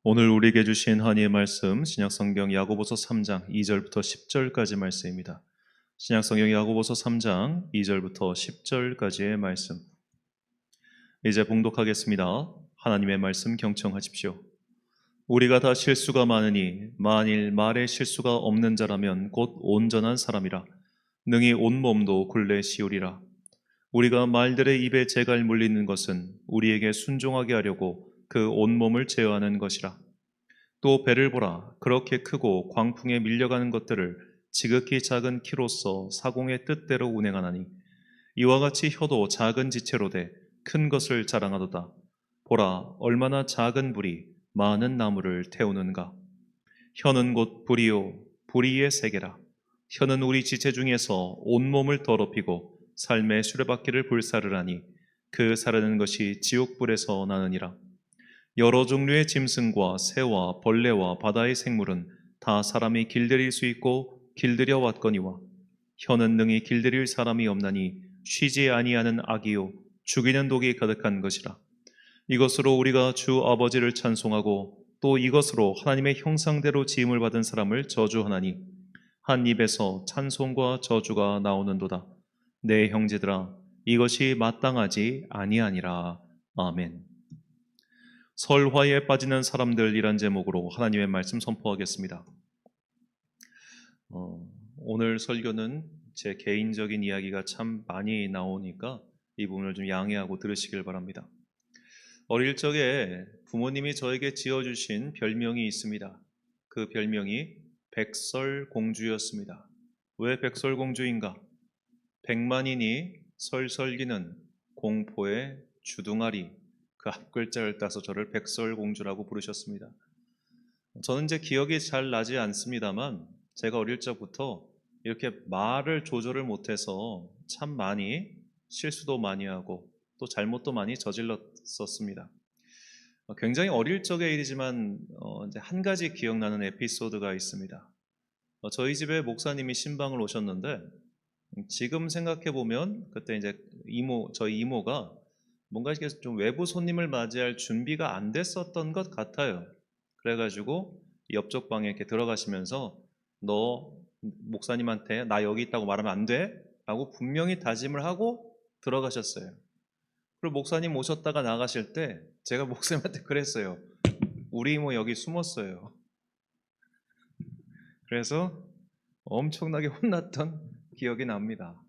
오늘 우리에게 주신 하나님의 말씀 신약성경 야고보서 3장 2절부터 10절까지 말씀입니다. 신약성경 야고보서 3장 2절부터 10절까지의 말씀. 이제 봉독하겠습니다. 하나님의 말씀 경청하십시오. 우리가 다 실수가 많으니 만일 말에 실수가 없는 자라면 곧 온전한 사람이라 능히 온몸도 굴레 씌우리라. 우리가 말들의 입에 재갈 물리는 것은 우리에게 순종하게 하려고 그 온몸을 제어하는 것이라. 또 배를 보라. 그렇게 크고 광풍에 밀려가는 것들을 지극히 작은 키로서 사공의 뜻대로 운행하나니 이와 같이 혀도 작은 지체로 돼 큰 것을 자랑하도다. 보라, 얼마나 작은 불이 많은 나무를 태우는가. 혀는 곧 불이요 불의의 세계라. 혀는 우리 지체 중에서 온몸을 더럽히고 삶의 수레바퀴를 불사르라니 그 사르는 것이 지옥불에서 나느니라. 여러 종류의 짐승과 새와 벌레와 바다의 생물은 다 사람이 길들일 수 있고 길들여 왔거니와 혀는 능히 길들일 사람이 없나니 쉬지 아니하는 악이요 죽이는 독이 가득한 것이라. 이것으로 우리가 주 아버지를 찬송하고 또 이것으로 하나님의 형상대로 지음을 받은 사람을 저주하나니 한 입에서 찬송과 저주가 나오는도다. 내 형제들아, 이것이 마땅하지 아니하니라. 아멘. 설화에 빠지는 사람들이란 제목으로 하나님의 말씀 선포하겠습니다. 오늘 설교는 제 개인적인 이야기가 참 많이 나오니까 이 부분을 좀 양해하고 들으시길 바랍니다. 어릴 적에 부모님이 저에게 지어주신 별명이 있습니다. 그 별명이 백설공주였습니다. 왜 백설공주인가? 백만인이 설설기는 공포의 주둥아리, 그 앞글자를 따서 저를 백설공주라고 부르셨습니다. 저는 이제 기억이 잘 나지 않습니다만 제가 어릴 적부터 이렇게 말을 조절을 못해서 참 많이 실수도 많이 하고 또 잘못도 많이 저질렀었습니다. 굉장히 어릴 적의 일이지만 이제 한 가지 기억나는 에피소드가 있습니다. 저희 집에 목사님이 신방을 오셨는데 지금 생각해 보면 그때 이제 저희 이모가 뭔가 이렇게 좀 외부 손님을 맞이할 준비가 안 됐었던 것 같아요. 그래가지고 옆쪽 방에 이렇게 들어가시면서 너 목사님한테 나 여기 있다고 말하면 안 돼? 라고 분명히 다짐을 하고 들어가셨어요. 그리고 목사님 오셨다가 나가실 때 제가 목사님한테 그랬어요. 우리 이모 여기 숨었어요. 그래서 엄청나게 혼났던 기억이 납니다.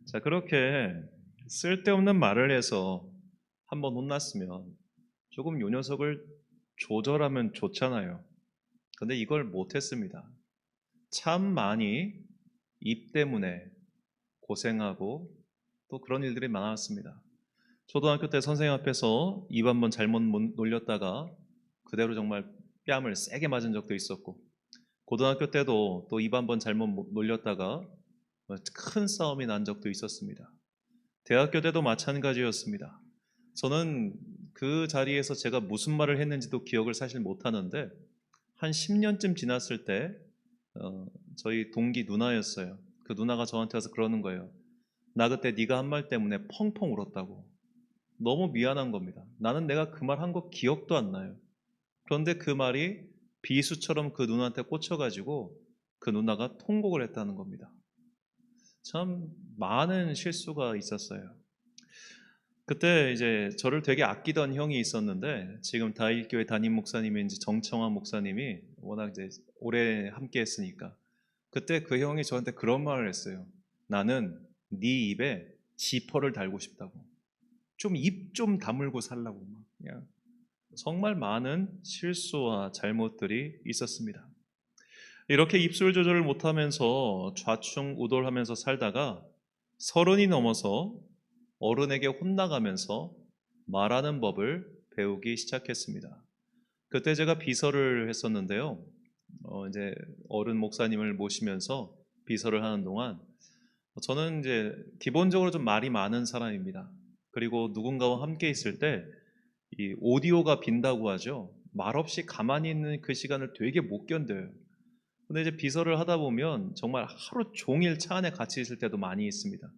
자, 그렇게 쓸데없는 말을 해서 한번 혼났으면 조금 요 녀석을 조절하면 좋잖아요. 근데 이걸 못했습니다. 참 많이 입 때문에 고생하고 또 그런 일들이 많았습니다. 초등학교 때 선생님 앞에서 입 한번 잘못 놀렸다가 그대로 정말 뺨을 세게 맞은 적도 있었고, 고등학교 때도 또 입 한번 잘못 놀렸다가 큰 싸움이 난 적도 있었습니다. 대학교 때도 마찬가지였습니다. 저는 그 자리에서 제가 무슨 말을 했는지도 기억을 사실 못하는데 한 10년쯤 지났을 때 저희 동기 누나였어요. 그 누나가 저한테 와서 그러는 거예요. 나 그때 네가 한 말 때문에 펑펑 울었다고. 너무 미안한 겁니다. 나는 내가 그 말 한 거 기억도 안 나요. 그런데 그 말이 비수처럼 그 누나한테 꽂혀가지고 그 누나가 통곡을 했다는 겁니다. 참 많은 실수가 있었어요. 그때 이제 저를 되게 아끼던 형이 있었는데 지금 다일교회 담임 목사님인 정청환 목사님이 워낙 이제 오래 함께 했으니까 그때 그 형이 저한테 그런 말을 했어요. 나는 네 입에 지퍼를 달고 싶다고. 좀 입 좀 다물고 살라고 막 그냥 정말 많은 실수와 잘못들이 있었습니다. 이렇게 입술 조절을 못하면서 좌충우돌하면서 살다가 30이 넘어서 어른에게 혼나가면서 말하는 법을 배우기 시작했습니다. 그때 제가 비서를 했었는데요. 이제 어른 목사님을 모시면서 비서를 하는 동안 저는 이제 기본적으로 좀 말이 많은 사람입니다. 그리고 누군가와 함께 있을 때 이 오디오가 빈다고 하죠. 말없이 가만히 있는 그 시간을 되게 못 견뎌요. 근데 이제 비서를 하다 보면 정말 하루 종일 차 안에 같이 있을 때도 많이 있습니다.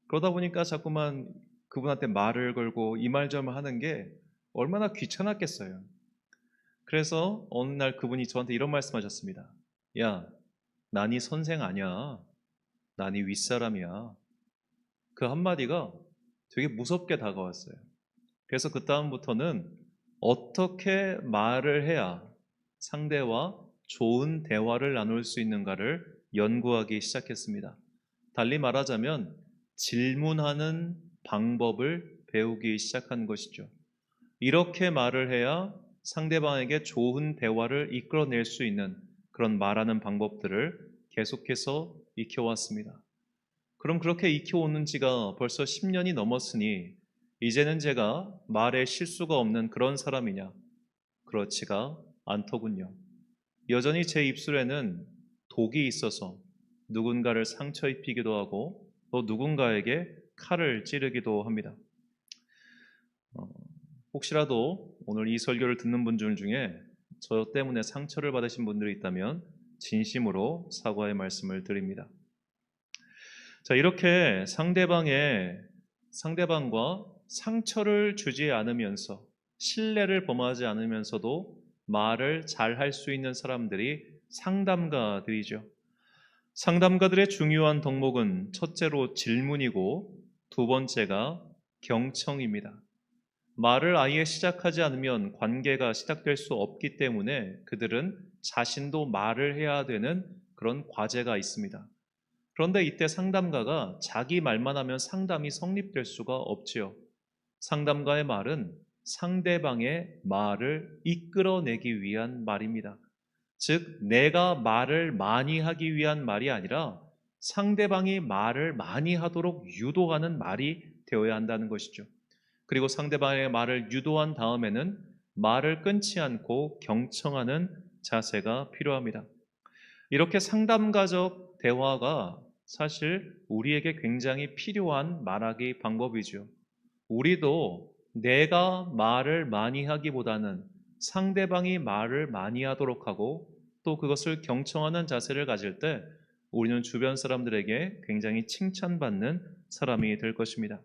그러다 보니까 자꾸만 그분한테 말을 걸고 이 말 저 말 하는 게 얼마나 귀찮았겠어요. 그래서 어느 날 그분이 저한테 이런 말씀하셨습니다. 야, 나 네 선생 아니야. 나 네 윗사람이야. 그 한마디가 되게 무섭게 다가왔어요. 그래서 그다음부터는 어떻게 말을 해야 상대와 좋은 대화를 나눌 수 있는가를 연구하기 시작했습니다. 달리 말하자면 질문하는 방법을 배우기 시작한 것이죠. 이렇게 말을 해야 상대방에게 좋은 대화를 이끌어낼 수 있는 그런 말하는 방법들을 계속해서 익혀왔습니다. 그럼 그렇게 익혀오는 지가 벌써 10년이 넘었으니 이제는 제가 말에 실수가 없는 그런 사람이냐? 그렇지가 않더군요. 여전히 제 입술에는 독이 있어서 누군가를 상처 입히기도 하고 또 누군가에게 칼을 찌르기도 합니다. 어, 혹시라도 오늘 이 설교를 듣는 분들 중에 저 때문에 상처를 받으신 분들이 있다면 진심으로 사과의 말씀을 드립니다. 자, 이렇게 상대방과 상처를 주지 않으면서 신뢰를 범하지 않으면서도 말을 잘 할 수 있는 사람들이 상담가들이죠. 상담가들의 중요한 덕목은 첫째로 질문이고 두 번째가 경청입니다. 말을 아예 시작하지 않으면 관계가 시작될 수 없기 때문에 그들은 자신도 말을 해야 되는 그런 과제가 있습니다. 그런데 이때 상담가가 자기 말만 하면 상담이 성립될 수가 없지요. 상담가의 말은 상대방의 말을 이끌어내기 위한 말입니다. 즉, 내가 말을 많이 하기 위한 말이 아니라 상대방이 말을 많이 하도록 유도하는 말이 되어야 한다는 것이죠. 그리고 상대방의 말을 유도한 다음에는 말을 끊지 않고 경청하는 자세가 필요합니다. 이렇게 상담가적 대화가 사실 우리에게 굉장히 필요한 말하기 방법이죠. 우리도 내가 말을 많이 하기보다는 상대방이 말을 많이 하도록 하고 또 그것을 경청하는 자세를 가질 때 우리는 주변 사람들에게 굉장히 칭찬받는 사람이 될 것입니다.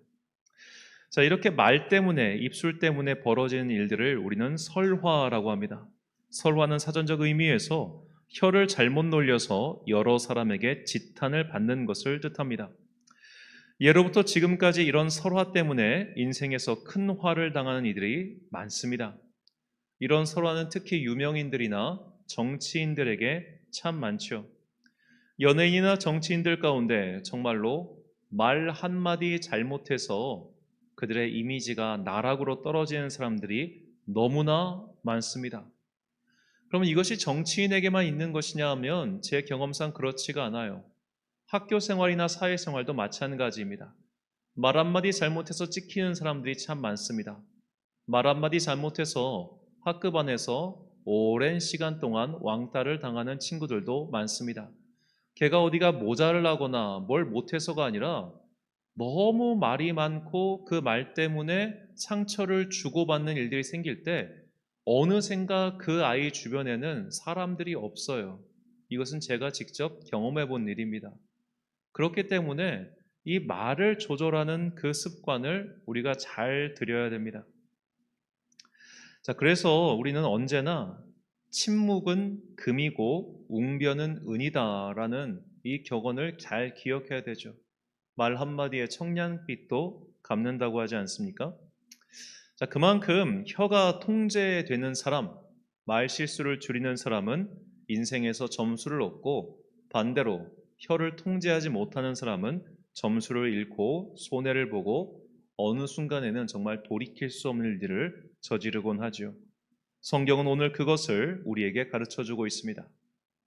자, 이렇게 말 때문에, 입술 때문에 벌어지는 일들을 우리는 설화라고 합니다. 설화는 사전적 의미에서 혀를 잘못 놀려서 여러 사람에게 지탄을 받는 것을 뜻합니다. 예로부터 지금까지 이런 설화 때문에 인생에서 큰 화를 당하는 이들이 많습니다. 이런 설화는 특히 유명인들이나 정치인들에게 참 많죠. 연예인이나 정치인들 가운데 정말로 말 한마디 잘못해서 그들의 이미지가 나락으로 떨어지는 사람들이 너무나 많습니다. 그러면 이것이 정치인에게만 있는 것이냐 하면 제 경험상 그렇지가 않아요. 학교 생활이나 사회 생활도 마찬가지입니다. 말 한마디 잘못해서 찍히는 사람들이 참 많습니다. 말 한마디 잘못해서 학급 안에서 오랜 시간 동안 왕따를 당하는 친구들도 많습니다. 걔가 어디가 모자르거나 뭘 못해서가 아니라 너무 말이 많고 그 말 때문에 상처를 주고받는 일들이 생길 때 어느샌가 그 아이 주변에는 사람들이 없어요. 이것은 제가 직접 경험해 본 일입니다. 그렇기 때문에 이 말을 조절하는 그 습관을 우리가 잘 들여야 됩니다. 자, 그래서 우리는 언제나 침묵은 금이고 웅변은 은이다라는 이 격언을 잘 기억해야 되죠. 말 한마디에 청량빛도 갚는다고 하지 않습니까? 자, 그만큼 혀가 통제되는 사람, 말 실수를 줄이는 사람은 인생에서 점수를 얻고 반대로 혀를 통제하지 못하는 사람은 점수를 잃고 손해를 보고 어느 순간에는 정말 돌이킬 수 없는 일들을 저지르곤 하죠. 성경은 오늘 그것을 우리에게 가르쳐 주고 있습니다.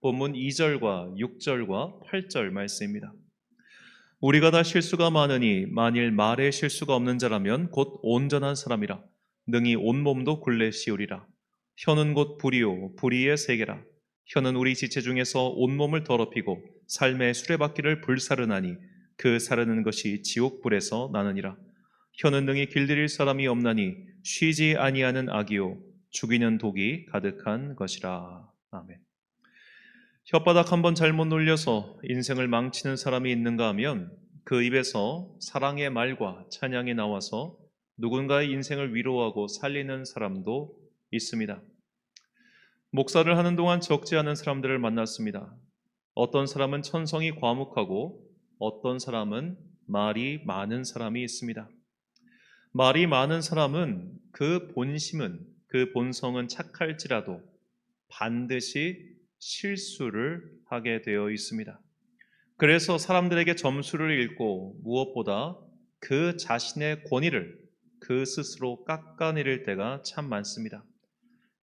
본문 2절과 6절과 8절 말씀입니다. 우리가 다 실수가 많으니 만일 말에 실수가 없는 자라면 곧 온전한 사람이라 능히 온몸도 굴레 씌우리라. 혀는 곧 불이요 불의의 세계라. 혀는 우리 지체 중에서 온몸을 더럽히고 삶의 수레바퀴를 불사르나니 그 사르는 것이 지옥불에서 나느니라. 혀는 능히 길들일 사람이 없나니 쉬지 아니하는 악이요 죽이는 독이 가득한 것이라. 아멘. 혓바닥 한번 잘못 놀려서 인생을 망치는 사람이 있는가 하면 그 입에서 사랑의 말과 찬양이 나와서 누군가의 인생을 위로하고 살리는 사람도 있습니다. 목사를 하는 동안 적지 않은 사람들을 만났습니다. 어떤 사람은 천성이 과묵하고 어떤 사람은 말이 많은 사람이 있습니다. 말이 많은 사람은 그 본심은, 그 본성은 착할지라도 반드시 실수를 하게 되어 있습니다. 그래서 사람들에게 점수를 읽고 무엇보다 그 자신의 권위를 그 스스로 깎아내릴 때가 참 많습니다.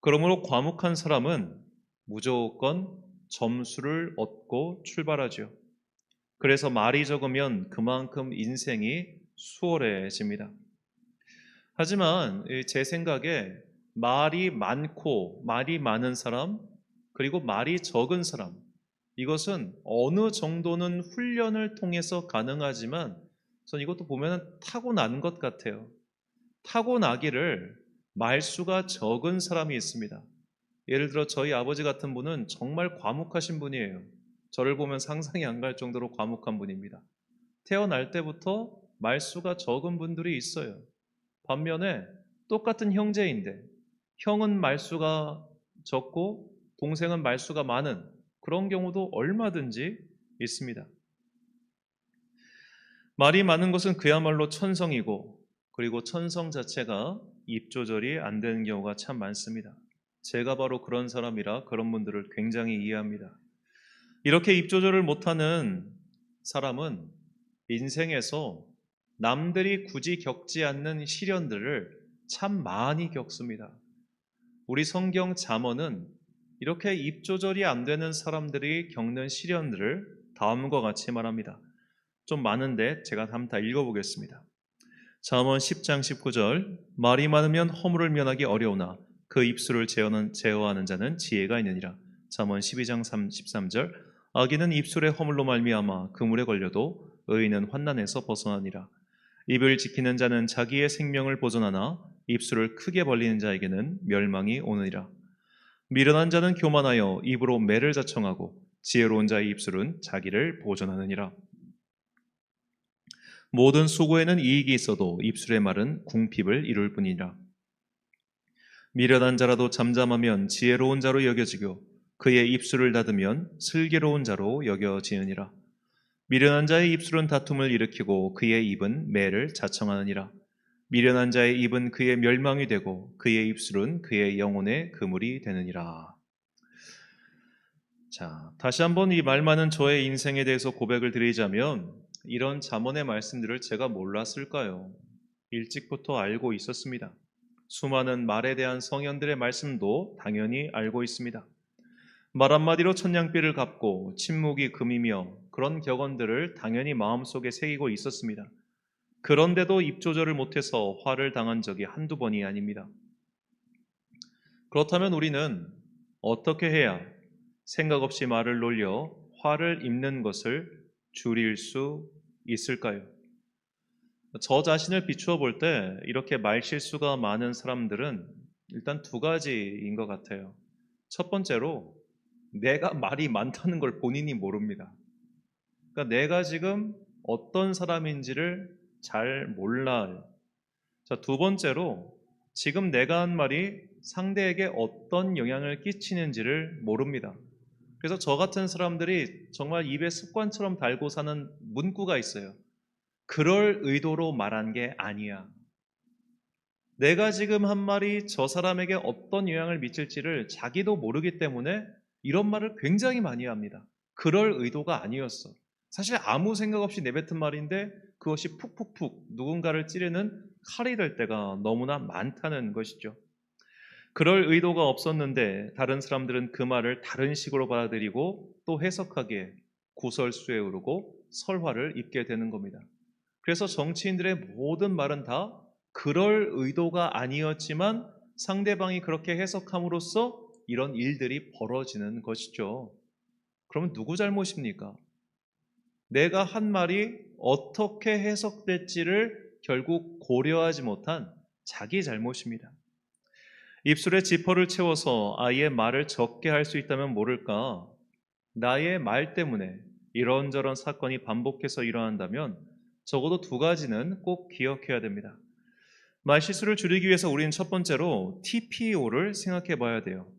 그러므로 과묵한 사람은 무조건 점수를 얻고 출발하죠. 그래서 말이 적으면 그만큼 인생이 수월해집니다. 하지만 제 생각에 말이 많고 말이 많은 사람, 그리고 말이 적은 사람, 이것은 어느 정도는 훈련을 통해서 가능하지만 전 이것도 보면 타고난 것 같아요. 타고나기를 말수가 적은 사람이 있습니다. 예를 들어 저희 아버지 같은 분은 정말 과묵하신 분이에요. 저를 보면 상상이 안 갈 정도로 과묵한 분입니다. 태어날 때부터 말수가 적은 분들이 있어요. 반면에 똑같은 형제인데 형은 말수가 적고 동생은 말수가 많은 그런 경우도 얼마든지 있습니다. 말이 많은 것은 그야말로 천성이고, 그리고 천성 자체가 입 조절이 안 되는 경우가 참 많습니다. 제가 바로 그런 사람이라 그런 분들을 굉장히 이해합니다. 이렇게 입 조절을 못하는 사람은 인생에서 남들이 굳이 겪지 않는 시련들을 참 많이 겪습니다. 우리 성경 잠언은 이렇게 입 조절이 안 되는 사람들이 겪는 시련들을 다음과 같이 말합니다. 좀 많은데 제가 한번 다 읽어보겠습니다. 잠언 10장 19절, 말이 많으면 허물을 면하기 어려우나 그 입술을 제어하는 자는 지혜가 있느니라. 잠언 12장 13절, 악인은 입술의 허물로 말미암아 그물에 걸려도 의인은 환난에서 벗어나니라. 입을 지키는 자는 자기의 생명을 보존하나 입술을 크게 벌리는 자에게는 멸망이 오느니라. 미련한 자는 교만하여 입으로 매를 자청하고 지혜로운 자의 입술은 자기를 보존하느니라. 모든 수고에는 이익이 있어도 입술의 말은 궁핍을 이룰 뿐이라. 미련한 자라도 잠잠하면 지혜로운 자로 여겨지고 그의 입술을 닫으면 슬기로운 자로 여겨지느니라. 미련한 자의 입술은 다툼을 일으키고 그의 입은 매를 자청하느니라. 미련한 자의 입은 그의 멸망이 되고 그의 입술은 그의 영혼의 그물이 되느니라. 자, 다시 한번 이 말 많은 저의 인생에 대해서 고백을 드리자면 이런 잠언의 말씀들을 제가 몰랐을까요? 일찍부터 알고 있었습니다. 수많은 말에 대한 성현들의 말씀도 당연히 알고 있습니다. 말 한마디로 천냥비를 갚고 침묵이 금이며 그런 격언들을 당연히 마음속에 새기고 있었습니다. 그런데도 입 조절을 못해서 화를 당한 적이 한두 번이 아닙니다. 그렇다면 우리는 어떻게 해야 생각 없이 말을 놀려 화를 입는 것을 줄일 수 있을까요? 저 자신을 비추어 볼 때 이렇게 말실수가 많은 사람들은 일단 두 가지인 것 같아요. 첫 번째로 내가 말이 많다는 걸 본인이 모릅니다. 그러니까 내가 지금 어떤 사람인지를 잘 몰라요. 자, 두 번째로 지금 내가 한 말이 상대에게 어떤 영향을 끼치는지를 모릅니다. 그래서 저 같은 사람들이 정말 입에 습관처럼 달고 사는 문구가 있어요. 그럴 의도로 말한 게 아니야. 내가 지금 한 말이 저 사람에게 어떤 영향을 미칠지를 자기도 모르기 때문에 이런 말을 굉장히 많이 합니다. 그럴 의도가 아니었어. 사실 아무 생각 없이 내뱉은 말인데 그것이 푹푹푹 누군가를 찌르는 칼이 될 때가 너무나 많다는 것이죠. 그럴 의도가 없었는데 다른 사람들은 그 말을 다른 식으로 받아들이고 또 해석하기에 구설수에 오르고 설화를 입게 되는 겁니다. 그래서 정치인들의 모든 말은 다 그럴 의도가 아니었지만 상대방이 그렇게 해석함으로써 이런 일들이 벌어지는 것이죠. 그러면 누구 잘못입니까? 내가 한 말이 어떻게 해석될지를 결국 고려하지 못한 자기 잘못입니다. 입술에 지퍼를 채워서 아이의 말을 적게 할 수 있다면 모를까? 나의 말 때문에 이런저런 사건이 반복해서 일어난다면 적어도 두 가지는 꼭 기억해야 됩니다. 말실수를 줄이기 위해서 우리는 첫 번째로 TPO를 생각해 봐야 돼요.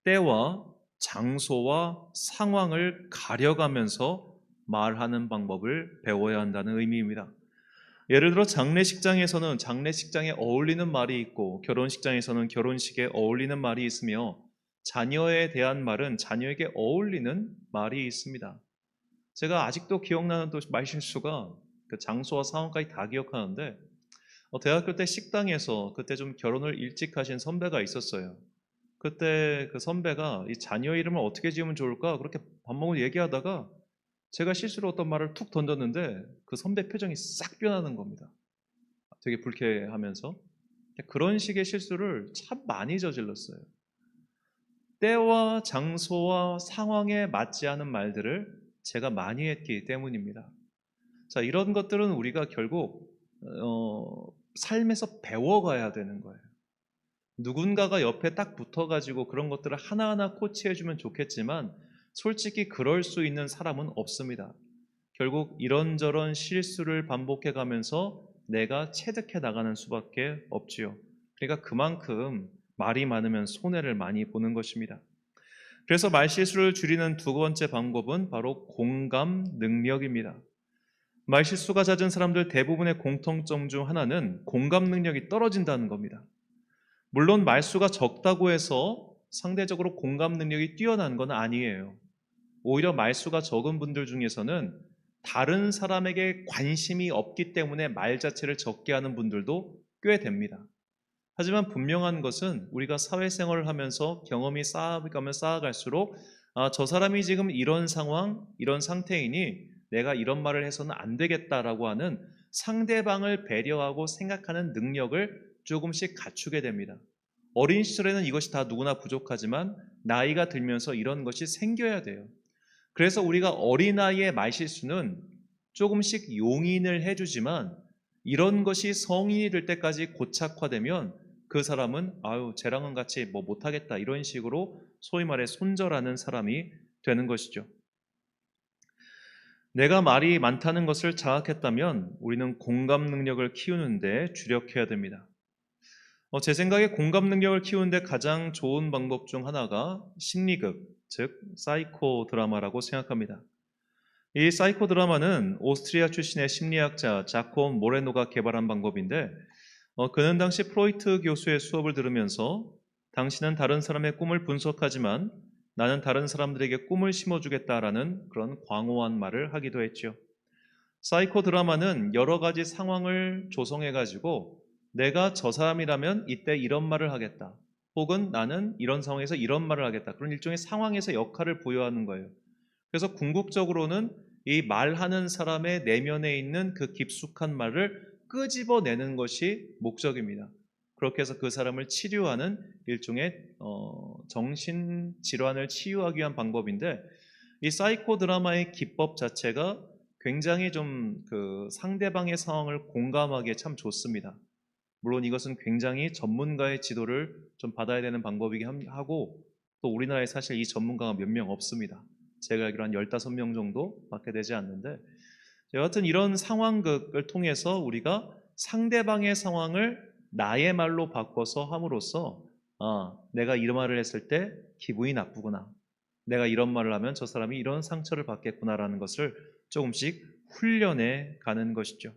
때와 장소와 상황을 가려가면서 말하는 방법을 배워야 한다는 의미입니다. 예를 들어 장례식장에서는 장례식장에 어울리는 말이 있고 결혼식장에서는 결혼식에 어울리는 말이 있으며 자녀에 대한 말은 자녀에게 어울리는 말이 있습니다. 제가 아직도 기억나는 또 말실수가 그 장소와 상황까지 다 기억하는데 대학교 때 식당에서 그때 좀 결혼을 일찍 하신 선배가 있었어요. 그때 그 선배가 이 자녀 이름을 어떻게 지으면 좋을까 그렇게 밥 먹으며 얘기하다가 제가 실수로 어떤 말을 툭 던졌는데 그 선배 표정이 싹 변하는 겁니다. 되게 불쾌하면서 그런 식의 실수를 참 많이 저질렀어요. 때와 장소와 상황에 맞지 않은 말들을 제가 많이 했기 때문입니다. 자, 이런 것들은 우리가 결국 삶에서 배워가야 되는 거예요. 누군가가 옆에 딱 붙어가지고 그런 것들을 하나하나 코치해주면 좋겠지만 솔직히 그럴 수 있는 사람은 없습니다. 결국 이런저런 실수를 반복해가면서 내가 체득해 나가는 수밖에 없지요. 그러니까 그만큼 말이 많으면 손해를 많이 보는 것입니다. 그래서 말실수를 줄이는 두 번째 방법은 바로 공감 능력입니다. 말실수가 잦은 사람들 대부분의 공통점 중 하나는 공감 능력이 떨어진다는 겁니다. 물론 말수가 적다고 해서 상대적으로 공감 능력이 뛰어난 건 아니에요. 오히려 말수가 적은 분들 중에서는 다른 사람에게 관심이 없기 때문에 말 자체를 적게 하는 분들도 꽤 됩니다. 하지만 분명한 것은 우리가 사회생활을 하면서 경험이 쌓아가면 쌓아갈수록 저 사람이 지금 이런 상황, 이런 상태이니 내가 이런 말을 해서는 안 되겠다라고 하는 상대방을 배려하고 생각하는 능력을 조금씩 갖추게 됩니다. 어린 시절에는 이것이 다 누구나 부족하지만 나이가 들면서 이런 것이 생겨야 돼요. 그래서 우리가 어린아이의 말실수는 조금씩 용인을 해주지만 이런 것이 성인이 될 때까지 고착화되면 그 사람은 아유 쟤랑은 같이 뭐 못하겠다 이런 식으로 소위 말해 손절하는 사람이 되는 것이죠. 내가 말이 많다는 것을 자각했다면 우리는 공감 능력을 키우는데 주력해야 됩니다. 제 생각에 공감 능력을 키우는데 가장 좋은 방법 중 하나가 심리극, 즉 사이코 드라마라고 생각합니다. 이 사이코 드라마는 오스트리아 출신의 심리학자 자콤 모레노가 개발한 방법인데 그는 당시 프로이트 교수의 수업을 들으면서 당신은 다른 사람의 꿈을 분석하지만 나는 다른 사람들에게 꿈을 심어주겠다라는 그런 광호한 말을 하기도 했죠. 사이코 드라마는 여러 가지 상황을 조성해가지고 내가 저 사람이라면 이때 이런 말을 하겠다. 혹은 나는 이런 상황에서 이런 말을 하겠다. 그런 일종의 상황에서 역할을 부여하는 거예요. 그래서 궁극적으로는 이 말하는 사람의 내면에 있는 그 깊숙한 말을 끄집어내는 것이 목적입니다. 그렇게 해서 그 사람을 치료하는 일종의 정신질환을 치유하기 위한 방법인데 이 사이코 드라마의 기법 자체가 굉장히 좀 그 상대방의 상황을 공감하기에 참 좋습니다. 물론 이것은 굉장히 전문가의 지도를 좀 받아야 되는 방법이긴 하고 또 우리나라에 사실 이 전문가가 몇 명 없습니다. 제가 알기로 한 15명 정도 밖에 되지 않는데 여하튼 이런 상황극을 통해서 우리가 상대방의 상황을 나의 말로 바꿔서 함으로써 내가 이런 말을 했을 때 기분이 나쁘구나. 내가 이런 말을 하면 저 사람이 이런 상처를 받겠구나라는 것을 조금씩 훈련해 가는 것이죠.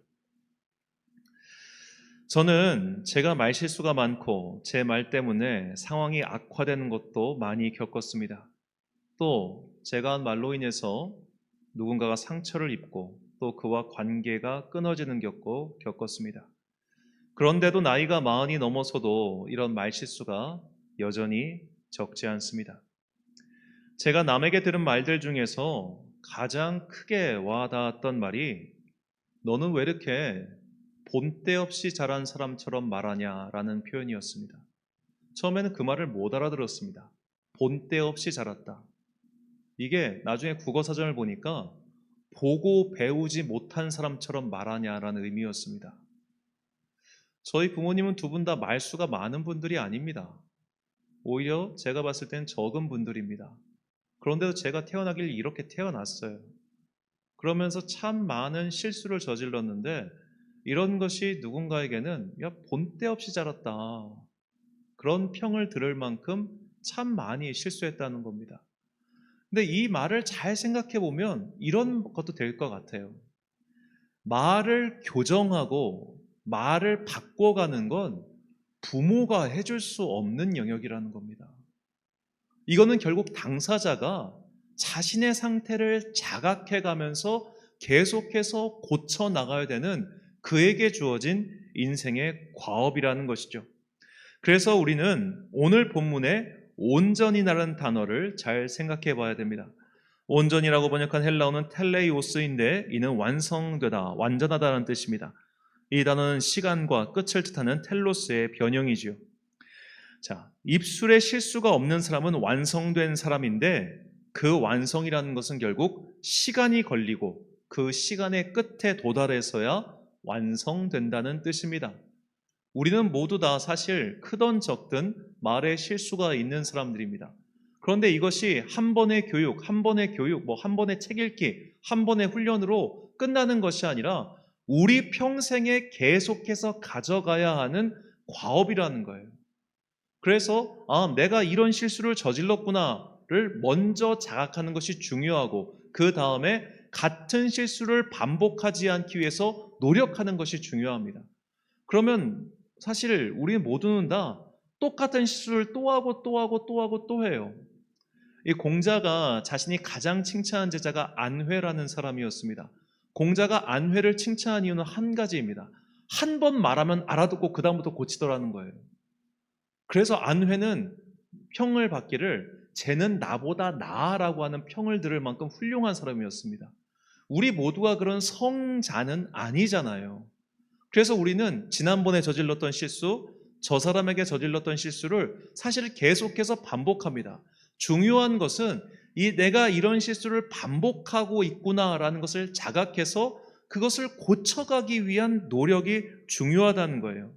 저는 제가 말실수가 많고 제 말 때문에 상황이 악화되는 것도 많이 겪었습니다. 또 제가 한 말로 인해서 누군가가 상처를 입고 또 그와 관계가 끊어지는 겪었습니다. 그런데도 나이가 마흔이 넘어서도 이런 말실수가 여전히 적지 않습니다. 제가 남에게 들은 말들 중에서 가장 크게 와닿았던 말이 너는 왜 이렇게 본때 없이 자란 사람처럼 말하냐라는 표현이었습니다. 처음에는 그 말을 못 알아들었습니다. 본때 없이 자랐다. 이게 나중에 국어사전을 보니까 보고 배우지 못한 사람처럼 말하냐라는 의미였습니다. 저희 부모님은 두 분 다 말수가 많은 분들이 아닙니다. 오히려 제가 봤을 땐 적은 분들입니다. 그런데도 제가 태어나길 이렇게 태어났어요. 그러면서 참 많은 실수를 저질렀는데 이런 것이 누군가에게는 야 본때 없이 자랐다. 그런 평을 들을 만큼 참 많이 실수했다는 겁니다. 근데 이 말을 잘 생각해 보면 이런 것도 될 것 같아요. 말을 교정하고 말을 바꿔가는 건 부모가 해줄 수 없는 영역이라는 겁니다. 이거는 결국 당사자가 자신의 상태를 자각해 가면서 계속해서 고쳐 나가야 되는 그에게 주어진 인생의 과업이라는 것이죠. 그래서 우리는 오늘 본문의 온전이라는 단어를 잘 생각해 봐야 됩니다. 온전이라고 번역한 헬라어는 텔레이오스인데 이는 완성되다, 완전하다는 뜻입니다. 이 단어는 시간과 끝을 뜻하는 텔로스의 변형이지요. 자, 입술에 실수가 없는 사람은 완성된 사람인데 그 완성이라는 것은 결국 시간이 걸리고 그 시간의 끝에 도달해서야 완성된다는 뜻입니다. 우리는 모두 다 사실 크든 적든 말에 실수가 있는 사람들입니다. 그런데 이것이 한 번의 교육, 한 번의 책 읽기, 한 번의 훈련으로 끝나는 것이 아니라 우리 평생에 계속해서 가져가야 하는 과업이라는 거예요. 그래서 내가 이런 실수를 저질렀구나를 먼저 자각하는 것이 중요하고 그 다음에 같은 실수를 반복하지 않기 위해서 노력하는 것이 중요합니다. 그러면 사실 우리 모두는 다 똑같은 실수를 또 하고 또 하고 또 하고 또 해요. 이 공자가 자신이 가장 칭찬한 제자가 안회라는 사람이었습니다. 공자가 안회를 칭찬한 이유는 한 가지입니다. 한 번 말하면 알아듣고 그 다음부터 고치더라는 거예요. 그래서 안회는 평을 받기를 쟤는 나보다 나아라고 하는 평을 들을 만큼 훌륭한 사람이었습니다. 우리 모두가 그런 성자는 아니잖아요. 그래서 우리는 지난번에 저질렀던 실수, 저 사람에게 저질렀던 실수를 사실 계속해서 반복합니다. 중요한 것은 내가 이런 실수를 반복하고 있구나라는 것을 자각해서 그것을 고쳐가기 위한 노력이 중요하다는 거예요.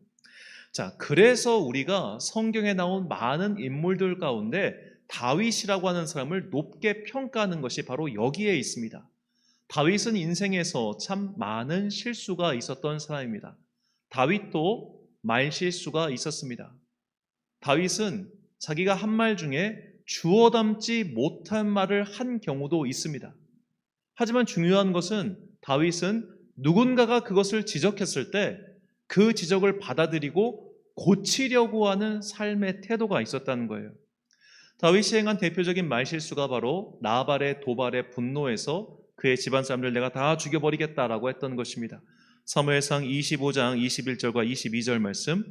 자, 그래서 우리가 성경에 나온 많은 인물들 가운데 다윗이라고 하는 사람을 높게 평가하는 것이 바로 여기에 있습니다. 다윗은 인생에서 참 많은 실수가 있었던 사람입니다. 다윗도 말실수가 있었습니다. 다윗은 자기가 한 말 중에 주워 담지 못한 말을 한 경우도 있습니다. 하지만 중요한 것은 다윗은 누군가가 그것을 지적했을 때 그 지적을 받아들이고 고치려고 하는 삶의 태도가 있었다는 거예요. 다윗이 행한 대표적인 말실수가 바로 나발의 도발에 분노해서 그의 집안 사람들 내가 다 죽여버리겠다라고 했던 것입니다. 사무엘상 25장 21절과 22절 말씀,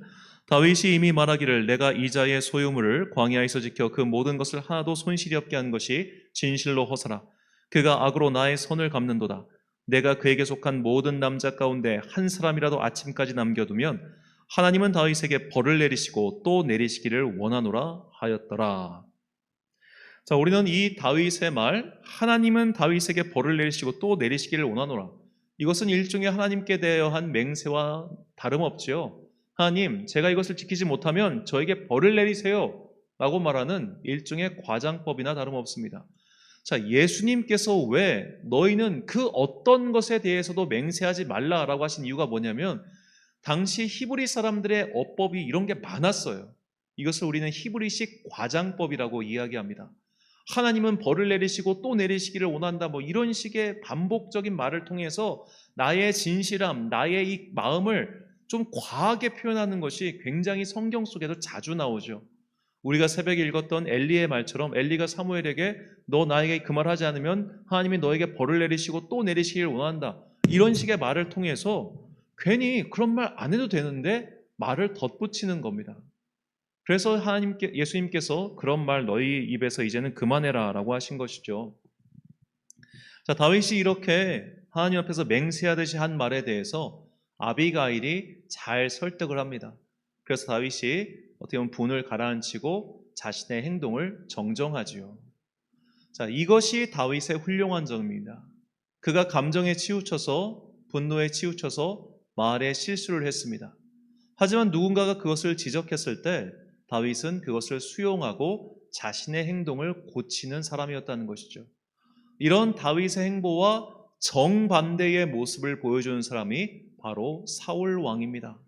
다윗이 이미 말하기를 내가 이자의 소유물을 광야에서 지켜 그 모든 것을 하나도 손실이 없게 한 것이 진실로 허사라. 그가 악으로 나의 손을 갚는도다. 내가 그에게 속한 모든 남자 가운데 한 사람이라도 아침까지 남겨두면 하나님은 다윗에게 벌을 내리시고 또 내리시기를 원하노라 하였더라. 자, 우리는 이 다윗의 말, 하나님은 다윗에게 벌을 내리시고 또 내리시기를 원하노라. 이것은 일종의 하나님께 대한 맹세와 다름없지요. 하나님, 제가 이것을 지키지 못하면 저에게 벌을 내리세요 라고 말하는 일종의 과장법이나 다름없습니다. 자, 예수님께서 왜 너희는 그 어떤 것에 대해서도 맹세하지 말라라고 하신 이유가 뭐냐면 당시 히브리 사람들의 어법이 이런 게 많았어요. 이것을 우리는 히브리식 과장법이라고 이야기합니다. 하나님은 벌을 내리시고 또 내리시기를 원한다, 이런 식의 반복적인 말을 통해서 나의 진실함, 나의 이 마음을 좀 과하게 표현하는 것이 굉장히 성경 속에도 자주 나오죠. 우리가 새벽에 읽었던 엘리의 말처럼 엘리가 사무엘에게 너 나에게 그 말 하지 않으면 하나님이 너에게 벌을 내리시고 또 내리시기를 원한다, 이런 식의 말을 통해서 괜히 그런 말 안 해도 되는데 말을 덧붙이는 겁니다. 그래서 예수님께서 그런 말 너희 입에서 이제는 그만해라 라고 하신 것이죠. 자, 다윗이 이렇게 하나님 앞에서 맹세하듯이 한 말에 대해서 아비가일이 잘 설득을 합니다. 그래서 다윗이 어떻게 보면 분을 가라앉히고 자신의 행동을 정정하지요. 자, 이것이 다윗의 훌륭한 점입니다. 그가 감정에 치우쳐서, 분노에 치우쳐서 말에 실수를 했습니다. 하지만 누군가가 그것을 지적했을 때 다윗은 그것을 수용하고 자신의 행동을 고치는 사람이었다는 것이죠. 이런 다윗의 행보와 정반대의 모습을 보여주는 사람이 바로 사울 왕입니다.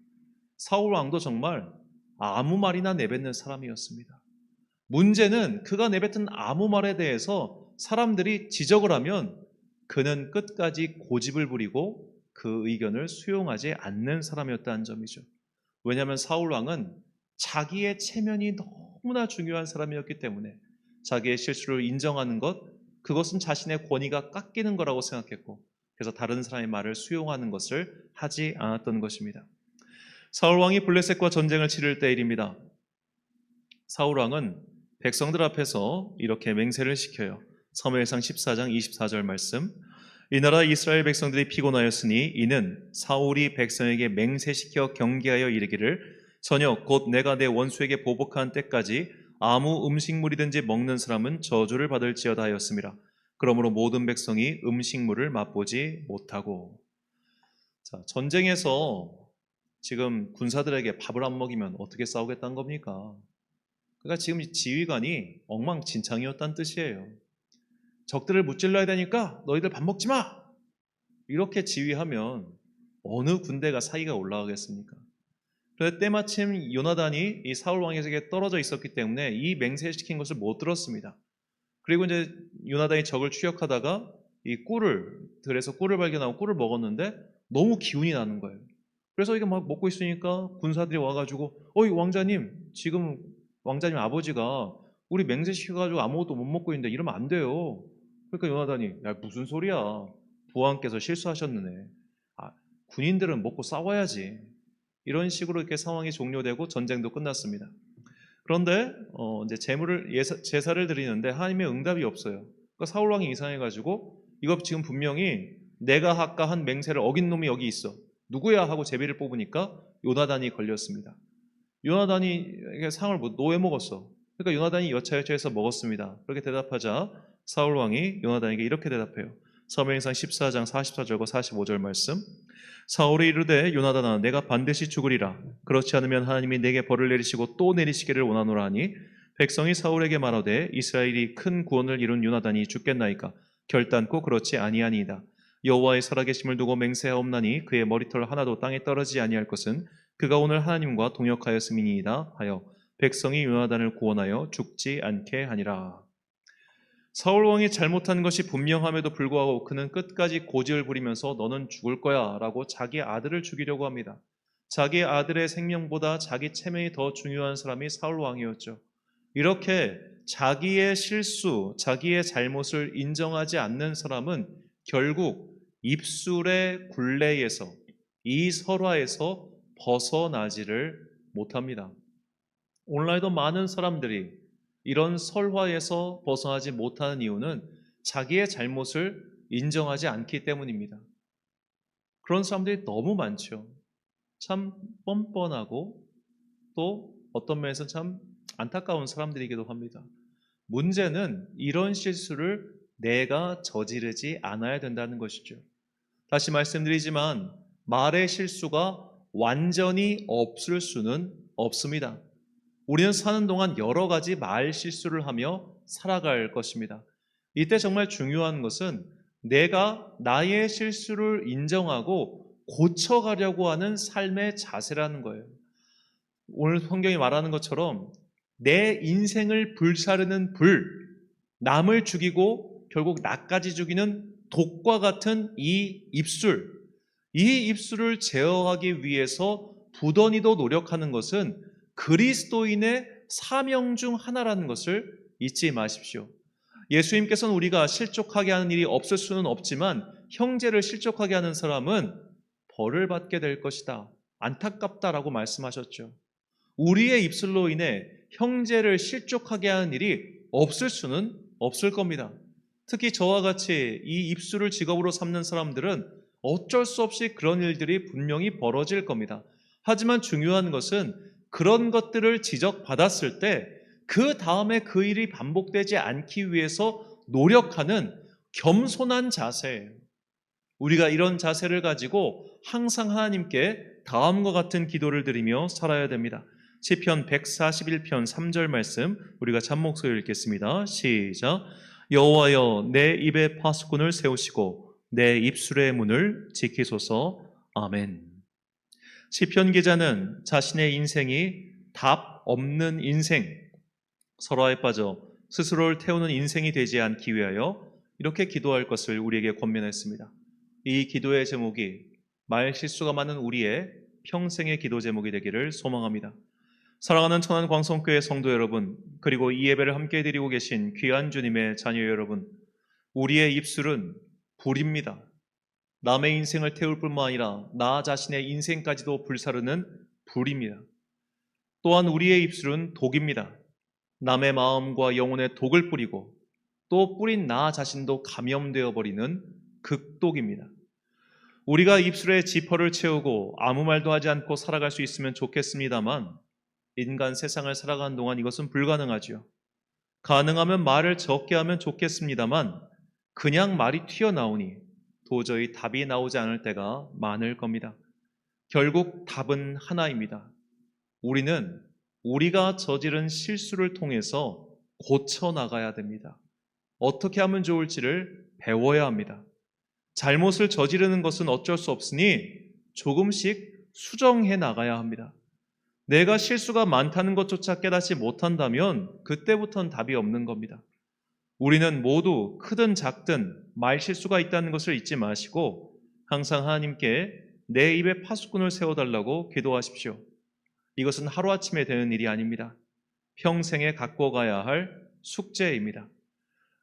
사울 왕도 정말 아무 말이나 내뱉는 사람이었습니다. 문제는 그가 내뱉은 아무 말에 대해서 사람들이 지적을 하면 그는 끝까지 고집을 부리고 그 의견을 수용하지 않는 사람이었다는 점이죠. 왜냐하면 사울 왕은 자기의 체면이 너무나 중요한 사람이었기 때문에 자기의 실수를 인정하는 것, 그것은 자신의 권위가 깎이는 거라고 생각했고, 그래서 다른 사람의 말을 수용하는 것을 하지 않았던 것입니다. 사울 왕이 블레셋과 전쟁을 치를 때 일입니다. 사울 왕은 백성들 앞에서 이렇게 맹세를 시켜요. 사무엘상 14장 24절 말씀. 이 나라 이스라엘 백성들이 피곤하였으니 이는 사울이 백성에게 맹세시켜 경계하여 이르기를 저녁 곧 내가 내 원수에게 보복한 때까지 아무 음식물이든지 먹는 사람은 저주를 받을지어다 하였습니다. 그러므로 모든 백성이 음식물을 맛보지 못하고. 자, 전쟁에서 지금 군사들에게 밥을 안 먹이면 어떻게 싸우겠다는 겁니까? 그러니까 지금 지휘관이 엉망진창이었다는 뜻이에요. 적들을 무찔러야 되니까 너희들 밥 먹지 마! 이렇게 지휘하면 어느 군대가 사기가 올라가겠습니까? 그런데 때마침 요나단이 이 사울 왕에게 떨어져 있었기 때문에 이 맹세시킨 것을 못 들었습니다. 그리고 이제 요나단이 적을 추격하다가 이 들에서 꿀을 발견하고 꿀을 먹었는데 너무 기운이 나는 거예요. 그래서 이게 막 먹고 있으니까 군사들이 와가지고 어이 왕자님, 지금 왕자님 아버지가 우리 맹세시켜가지고 아무것도 못 먹고 있는데 이러면 안 돼요. 그러니까 요나단이 야 무슨 소리야, 부왕께서 실수하셨느네. 아, 군인들은 먹고 싸워야지. 이런 식으로 이렇게 상황이 종료되고 전쟁도 끝났습니다. 그런데 이제 제사를 드리는데 하나님의 응답이 없어요. 그러니까 사울 왕이 이상해가지고 이거 지금 분명히 내가 아까 한 맹세를 어긴 놈이 여기 있어. 누구야 하고 제비를 뽑으니까 요나단이 걸렸습니다. 요나단이 상을 노에 먹었어. 그러니까 요나단이 여차여차해서 먹었습니다. 그렇게 대답하자 사울 왕이 요나단에게 이렇게 대답해요. 사무엘상 14장 44절과 45절 말씀. 사울이 이르되 요나단아 내가 반드시 죽으리라. 그렇지 않으면 하나님이 내게 벌을 내리시고 또 내리시기를 원하노라 하니 백성이 사울에게 말하되 이스라엘이 큰 구원을 이룬 요나단이 죽겠나이까. 결단코 그렇지 아니하니이다. 여호와의 살아계심을 두고 맹세하옵나니 그의 머리털 하나도 땅에 떨어지지 아니할 것은 그가 오늘 하나님과 동역하였음이니이다 하여 백성이 요나단을 구원하여 죽지 않게 하니라. 사울 왕이 잘못한 것이 분명함에도 불구하고 그는 끝까지 고집을 부리면서 너는 죽을 거야 라고 자기 아들을 죽이려고 합니다. 자기 아들의 생명보다 자기 체면이 더 중요한 사람이 사울 왕이었죠. 이렇게 자기의 실수, 자기의 잘못을 인정하지 않는 사람은 결국 입술의 굴레에서, 이 설화에서 벗어나지를 못합니다. 오늘날도 많은 사람들이 이런 설화에서 벗어나지 못하는 이유는 자기의 잘못을 인정하지 않기 때문입니다. 그런 사람들이 너무 많죠. 참 뻔뻔하고 또 어떤 면에서 참 안타까운 사람들이기도 합니다. 문제는 이런 실수를 내가 저지르지 않아야 된다는 것이죠. 다시 말씀드리지만 말의 실수가 완전히 없을 수는 없습니다. 우리는 사는 동안 여러 가지 말 실수를 하며 살아갈 것입니다. 이때 정말 중요한 것은 내가 나의 실수를 인정하고 고쳐가려고 하는 삶의 자세라는 거예요. 오늘 성경이 말하는 것처럼 내 인생을 불사르는 남을 죽이고 결국 나까지 죽이는 독과 같은 이 입술을 제어하기 위해서 부단히도 노력하는 것은 그리스도인의 사명 중 하나라는 것을 잊지 마십시오. 예수님께서는 우리가 실족하게 하는 일이 없을 수는 없지만 형제를 실족하게 하는 사람은 벌을 받게 될 것이다. 안타깝다라고 말씀하셨죠. 우리의 입술로 인해 형제를 실족하게 하는 일이 없을 수는 없을 겁니다. 특히 저와 같이 이 입술을 직업으로 삼는 사람들은 어쩔 수 없이 그런 일들이 분명히 벌어질 겁니다. 하지만 중요한 것은 그런 것들을 지적받았을 때 그 다음에 그 일이 반복되지 않기 위해서 노력하는 겸손한 자세예요. 우리가 이런 자세를 가지고 항상 하나님께 다음과 같은 기도를 드리며 살아야 됩니다. 시편 141편 3절 말씀 우리가 잠목소리를 읽겠습니다. 시작. 여호와여 내 입에 파수꾼을 세우시고 내 입술의 문을 지키소서. 아멘. 시편 기자는 자신의 인생이 답 없는 인생, 설화에 빠져 스스로를 태우는 인생이 되지 않기 위하여 이렇게 기도할 것을 우리에게 권면했습니다. 이 기도의 제목이 말 실수가 많은 우리의 평생의 기도 제목이 되기를 소망합니다. 사랑하는 천안광성교회 성도 여러분, 그리고 이 예배를 함께 드리고 계신 귀한 주님의 자녀 여러분, 우리의 입술은 불입니다. 남의 인생을 태울 뿐만 아니라 나 자신의 인생까지도 불사르는 불입니다. 또한 우리의 입술은 독입니다. 남의 마음과 영혼에 독을 뿌리고 또 뿌린 나 자신도 감염되어 버리는 극독입니다. 우리가 입술에 지퍼를 채우고 아무 말도 하지 않고 살아갈 수 있으면 좋겠습니다만 인간 세상을 살아가는 동안 이것은 불가능하죠. 가능하면 말을 적게 하면 좋겠습니다만 그냥 말이 튀어나오니 도저히 답이 나오지 않을 때가 많을 겁니다. 결국 답은 하나입니다. 우리는 우리가 저지른 실수를 통해서 고쳐나가야 됩니다. 어떻게 하면 좋을지를 배워야 합니다. 잘못을 저지르는 것은 어쩔 수 없으니 조금씩 수정해 나가야 합니다. 내가 실수가 많다는 것조차 깨닫지 못한다면 그때부터는 답이 없는 겁니다. 우리는 모두 크든 작든 말 실수가 있다는 것을 잊지 마시고 항상 하나님께 내 입에 파수꾼을 세워달라고 기도하십시오. 이것은 하루아침에 되는 일이 아닙니다. 평생에 갖고 가야 할 숙제입니다.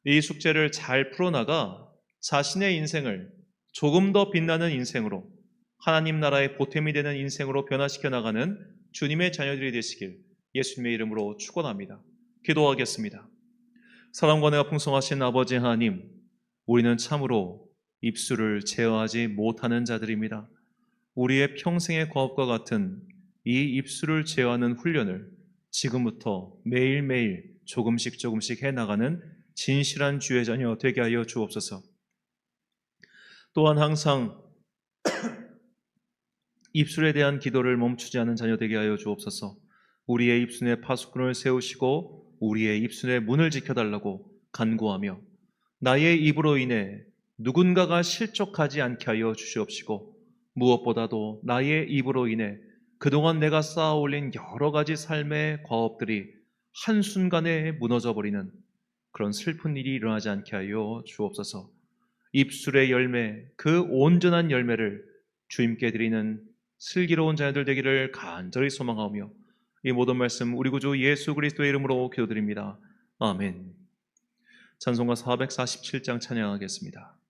이 숙제를 잘 풀어나가 자신의 인생을 조금 더 빛나는 인생으로, 하나님 나라의 보탬이 되는 인생으로 변화시켜 나가는 주님의 자녀들이 되시길 예수님의 이름으로 축원합니다. 기도하겠습니다. 사랑과 은혜가 풍성하신 아버지 하나님, 우리는 참으로 입술을 제어하지 못하는 자들입니다. 우리의 평생의 과업과 같은 이 입술을 제어하는 훈련을 지금부터 매일매일 조금씩 해나가는 진실한 주의 자녀 되게 하여 주옵소서. 또한 항상 입술에 대한 기도를 멈추지 않은 자녀 되게 하여 주옵소서. 우리의 입술에 파수꾼을 세우시고 우리의 입술의 문을 지켜달라고 간구하며 나의 입으로 인해 누군가가 실족하지 않게 하여 주시옵시고 무엇보다도 나의 입으로 인해 그동안 내가 쌓아 올린 여러 가지 삶의 과업들이 한순간에 무너져 버리는 그런 슬픈 일이 일어나지 않게 하여 주옵소서. 입술의 열매, 그 온전한 열매를 주님께 드리는 슬기로운 자녀들 되기를 간절히 소망하며 이 모든 말씀 우리 구주 예수 그리스도의 이름으로 기도드립니다. 아멘. 찬송가 447장 찬양하겠습니다.